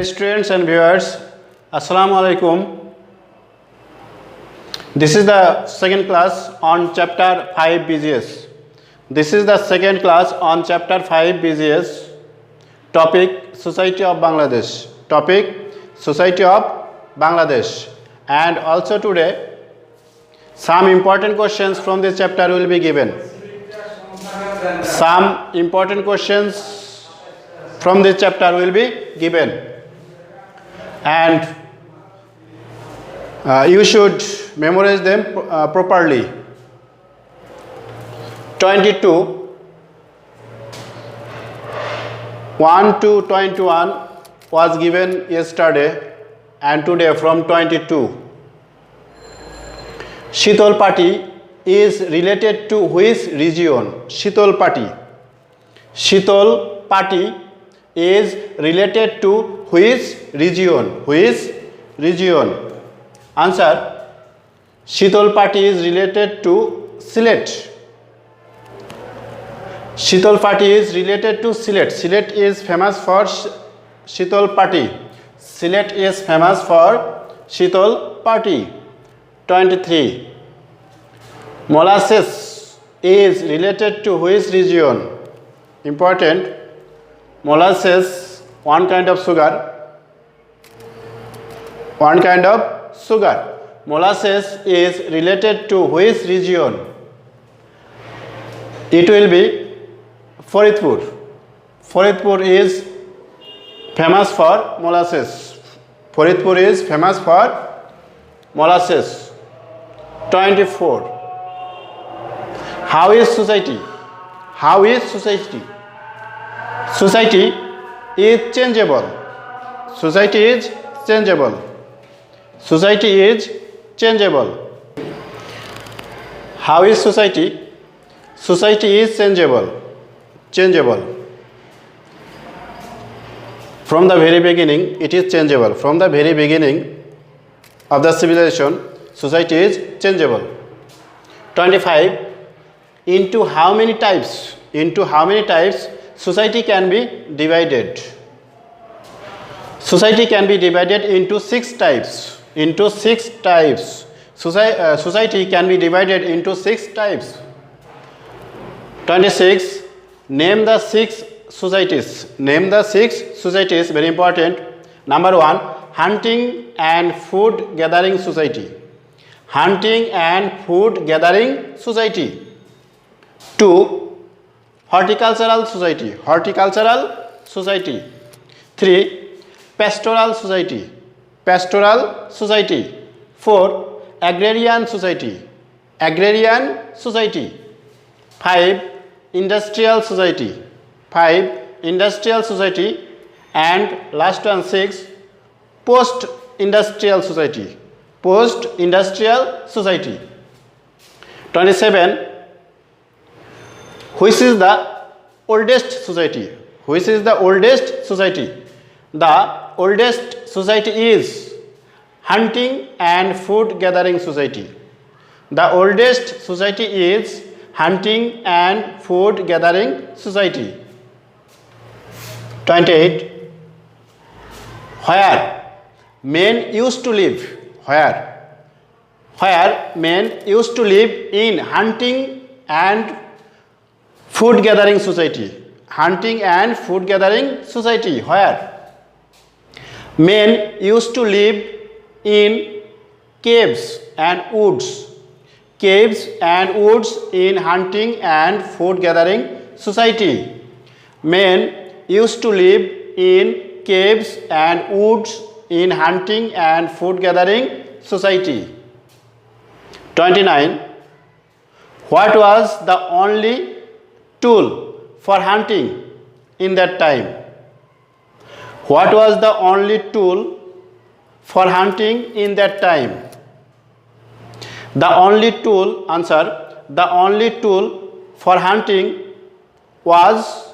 Dear students and viewers, Assalamu alaikum. This is the second class on chapter 5 BGS. This is the second class on chapter 5 BGS. Topic Society of Bangladesh. Topic Society of Bangladesh. And also today some important questions from this chapter will be given. Some important questions from this chapter will be given. And you should memorize them properly. 22 1 to 21 was given yesterday and today from 22. Shitol Pati is related to which region? Shitol Pati. Shitol Pati is related to which region? Which region? Answer: Shitol Pati is related to Sylhet. Shitol Pati is related to Sylhet. Sylhet is famous for Shitol Pati. Sylhet is famous for Shitol Pati. 23. Molasses is related to which region? Important. Molasses, one kind of sugar. One kind of sugar. Molasses is related to which region? It will be Faridpur. Faridpur is famous for molasses. Faridpur is famous for molasses. 24. How is society? How is society? Society is changeable. Society is changeable. Society is changeable. How is society? Society is changeable. Changeable. From the very beginning, it is changeable. From the very beginning of the civilization, society is changeable. 25. Into how many types? Into how many types society can be divided? Society can be divided into 6 types. Into 6 types. Society can be divided into 6 types. 26. Name the 6 societies. Name the 6 societies. Very important. Number 1. Hunting and food gathering society. Hunting and food gathering society. 2. Horticultural society. Horticultural society. 3. Pastoral society. Pastoral society. 4. Agrarian society. Agrarian society. 5. Industrial society. 5. Industrial society. And last one 6. Post industrial society. Post industrial society. 27. Which is the oldest society? Which is the oldest society? The oldest society is hunting and food gathering society. The oldest society is hunting and food gathering society. 28. Where men used to live? Where men used to live in hunting and food gathering society. Hunting and food gathering society. Where men used to live in caves and woods. Caves and woods in hunting and food gathering society. Men used to live in caves and woods in hunting and food gathering society. 29. What was the only tool for hunting in that time? What was the only tool for hunting in that time? The only tool, answer, the only tool for hunting was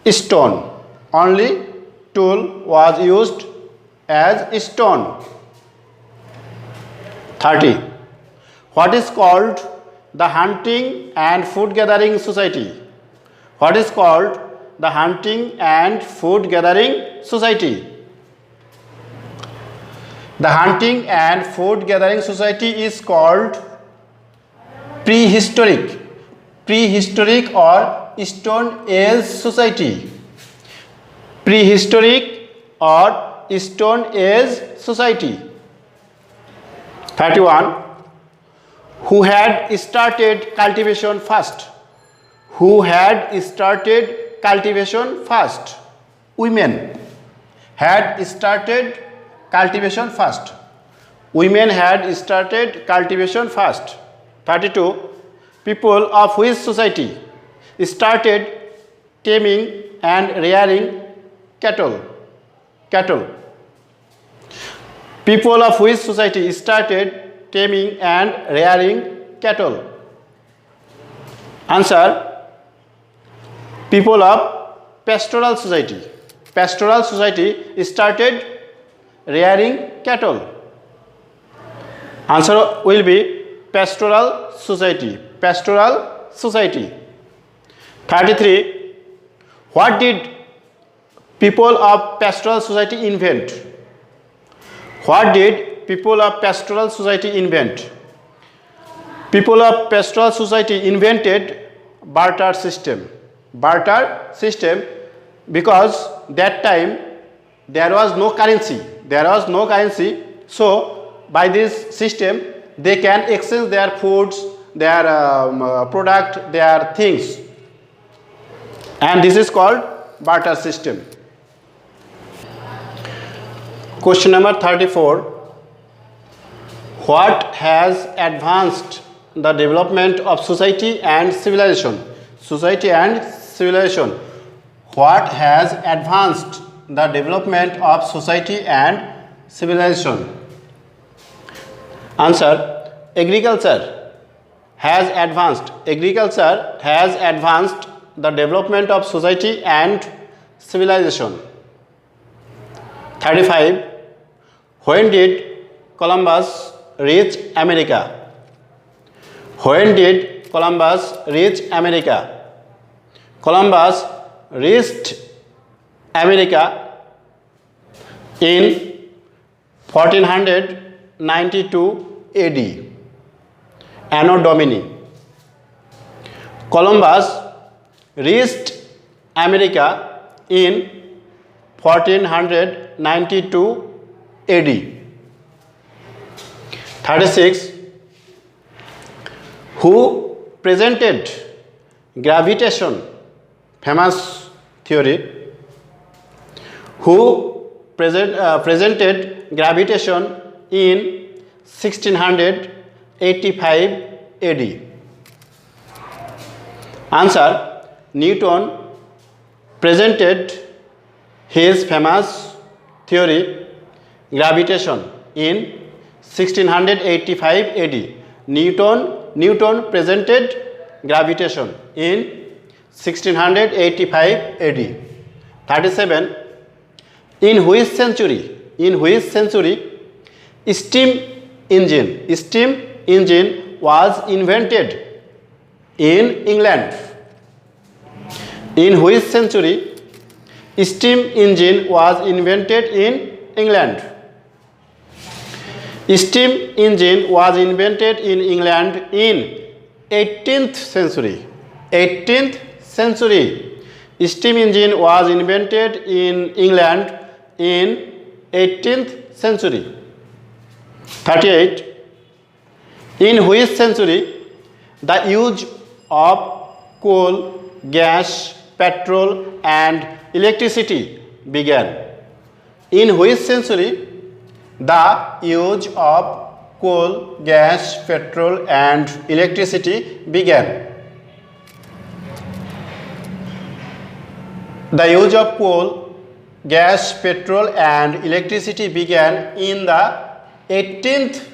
stone. Only tool was used as stone. 30. What is called the hunting and food gathering society? What is called the hunting and food gathering society? The hunting and food gathering society is called prehistoric or Stone Age society. Prehistoric or Stone Age society. 31. Who had started cultivation first? Who had started cultivation first? Women had started cultivation first. Women had started cultivation first. 32. People of which society started taming and rearing cattle? People of which society started taming and rearing cattle? Answer: people of pastoral society. Pastoral society started rearing cattle. Answer will be pastoral society. Pastoral society. 33. What did people of pastoral society invent? What did people of pastoral society invent? People of pastoral society invented barter system. Barter system, because that time there was no currency. So by this system they can exchange their foods, their product, their things, and this is called barter system. Question number 34. What has advanced the development of society and civilization? Society and civilization. What has advanced the development of society and civilization? Answer: agriculture has advanced. Agriculture has advanced the development of society and civilization. 35. When did Columbus reach America? When did Columbus reach America? Columbus reached America in 1492 AD. Anno Domini. Columbus reached America in 1492 AD. 36. Who presented gravitation? Famous theory. Who presented gravitation in 1685 AD? Answer: Newton presented his famous theory gravitation in 1685 AD. Newton presented gravitation in 1685 AD. 37. In which century steam engine was invented in England? In which century steam engine was invented in England? Steam engine was invented in England in 18th century. 18th century. Steam engine was invented in England in 18th century. 38. In which century the use of coal, gas, petrol and electricity began? In which century the use of coal, gas, petrol and electricity began? The use of coal, gas, petrol and electricity began in the 18th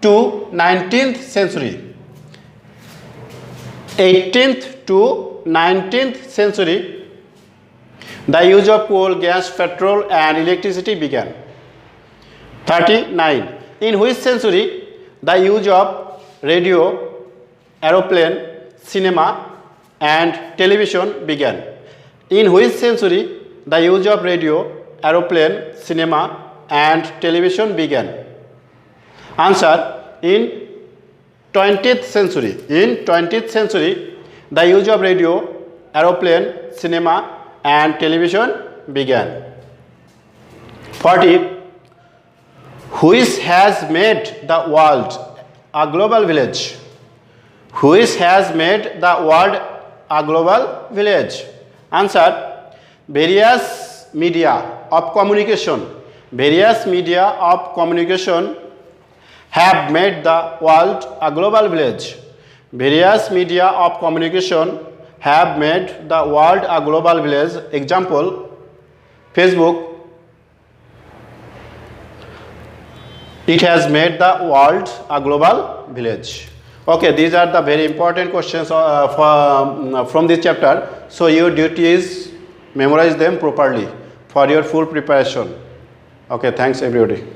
to 19th century. 18th to 19th century, the use of coal, gas, petrol and electricity began. 39. In which century the use of radio, aeroplane, cinema and television began? In which century the use of radio, aeroplane, cinema and television began? Answer. In 20th century. In 20th century, the use of radio, aeroplane, cinema and television began. 40. Which has made the world a global village? Which has made the world a global village? Answer. Various media of communication. Various media of communication have made the world a global village. Various media of communication have made the world a global village. Example, Facebook. It has made the world a global village. Okay, these are the very important questions from this chapter. So your duty is memorize them properly for your full preparation. Okay, thanks everybody.